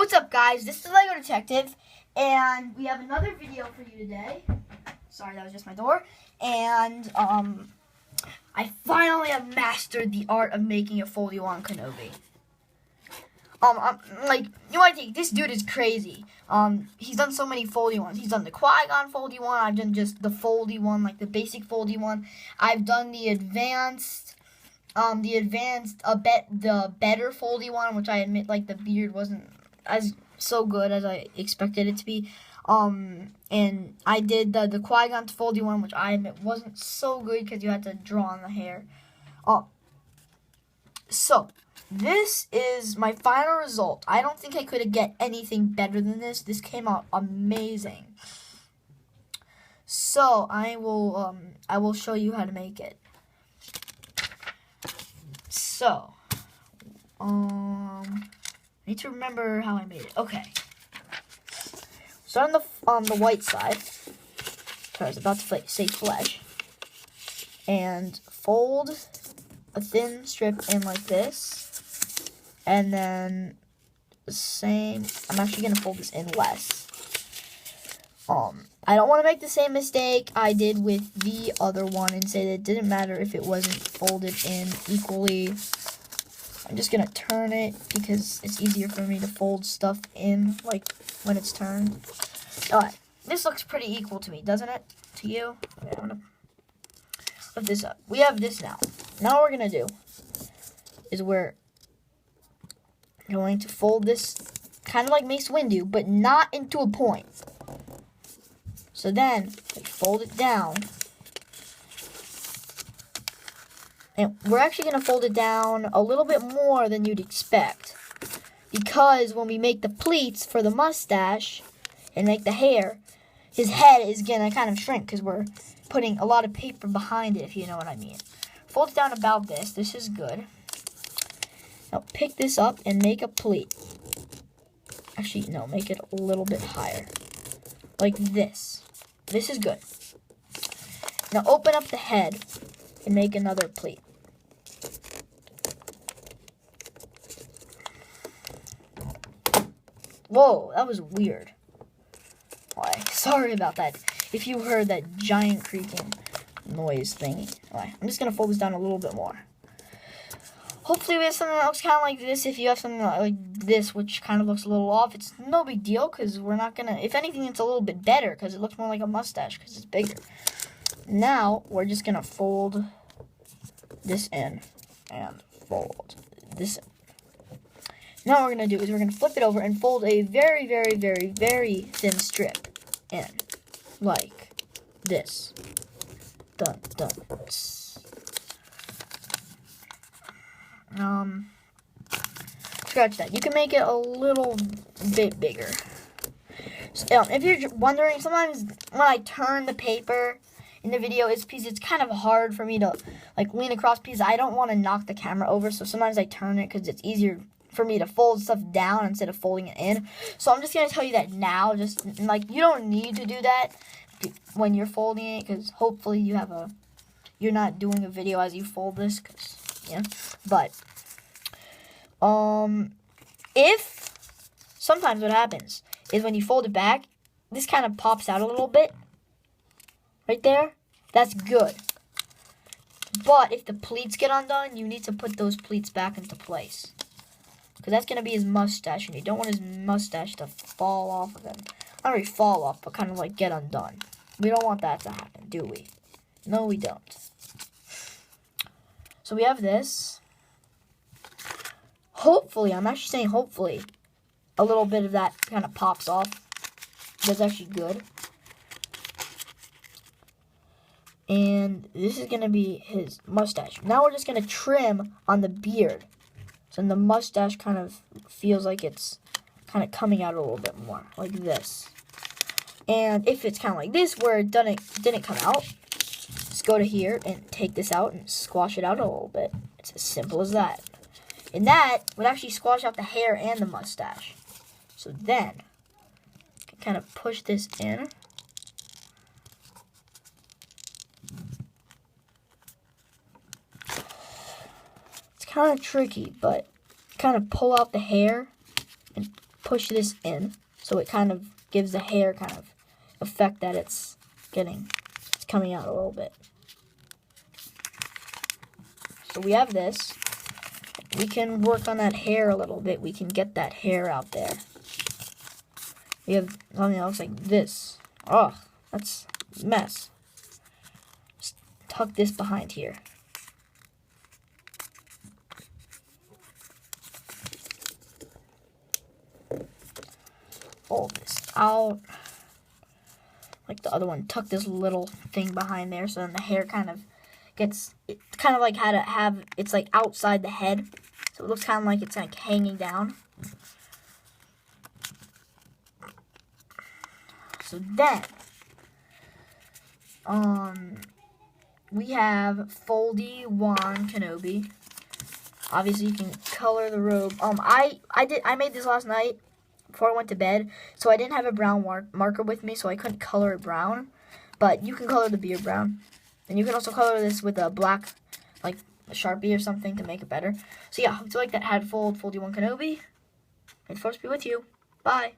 What's up, guys? This is Lego Detective, and we have another video for you today. Sorry, that was just my door. And I finally have mastered the art of making a Foldy-Wan Kenobi. Like, you might think this dude is crazy. He's done so many Foldy-Wans. He's done the Qui-Gon Foldy-Wan. I've done just the Foldy-Wan, like the basic Foldy-Wan. I've done the advanced, the better Foldy-Wan, which I admit, like, the beard wasn't as so good as I expected it to be. And I did the Qui-Gon Foldy-Wan, which I admit wasn't so good because you had to draw on the hair. So this is my final result. I don't think I could get anything better than this. This came out amazing. So I will show you how to make it. So, I need to remember how I made it. Okay. Start on the white side. I was about to say flesh. And fold a thin strip in like this. And then the same. I'm actually gonna fold this in less. I don't want to make the same mistake I did with the other one and say that it didn't matter if it wasn't folded in equally. I'm just gonna turn it because it's easier for me to fold stuff in like when it's turned. Alright, this looks pretty equal to me, doesn't it? To you? Okay, I'm gonna lift this up. We have this now. Now what we're gonna do is we're going to fold this kind of like Mace Windu, but not into a point. So then we fold it down. And we're actually going to fold it down a little bit more than you'd expect. Because when we make the pleats for the mustache and make the hair, his head is going to kind of shrink because we're putting a lot of paper behind it, if you know what I mean. Fold it down about this. This is good. Now pick this up and make a pleat. Actually, no, make it a little bit higher. Like this. This is good. Now open up the head and make another pleat. Whoa, that was weird. Alright, sorry about that. If you heard that giant creaking noise thingy. Alright, I'm just going to fold this down a little bit more. Hopefully we have something that looks kind of like this. If you have something like this, which kind of looks a little off, it's no big deal because we're not going to... If anything, it's a little bit better because it looks more like a mustache because it's bigger. Now, we're just going to fold this in and fold this in. Now what we're going to do is we're going to flip it over and fold a very, very, very, very thin strip in. Like this. Dun, dun. Scratch that. You can make it a little bit bigger. So, if you're wondering, sometimes when I turn the paper in the video, it's kind of hard for me to like lean across because I don't want to knock the camera over. So sometimes I turn it because it's easier for me to fold stuff down instead of folding it in. So I'm just gonna tell you that now. Just like you don't need to do that when you're folding it because hopefully you're not doing a video as you fold this. Cause, yeah, but if sometimes what happens is when you fold it back, this kind of pops out a little bit. Right there, that's good. But if the pleats get undone, you need to put those pleats back into place. Because that's going to be his mustache, and you don't want his mustache to fall off of him. Not really fall off, but kind of like get undone. We don't want that to happen, do we? No, we don't. So we have this. Hopefully, I'm actually saying hopefully, a little bit of that kind of pops off. That's actually good. And this is going to be his mustache. Now we're just going to trim on the beard. So the mustache kind of feels like it's kind of coming out a little bit more. Like this. And if it's kind of like this where it didn't come out, just go to here and take this out and squash it out a little bit. It's as simple as that. And that would actually squash out the hair and the mustache. So then, you can kind of push this in. It's kind of tricky, but kind of pull out the hair and push this in, so it kind of gives the hair kind of effect that it's coming out a little bit. So we have this. We can work on that hair a little bit. We can get that hair out there. We have something that looks like this. Oh, that's a mess. Just tuck this behind here. Fold this out. Like the other one, tuck this little thing behind there so then the hair kind of gets, it's kind of like it's like outside the head. So it looks kind of like it's like hanging down. So then, we have Foldy-Wan Kenobi. Obviously, you can color the robe. I made this last night before I went to bed, so I didn't have a brown marker with me, so I couldn't color it brown. But you can color the beard brown, and you can also color this with a black, like a Sharpie or something to make it better. So yeah, hope you like that Foldy-Wan Kenobi. May the Force be with you. Bye.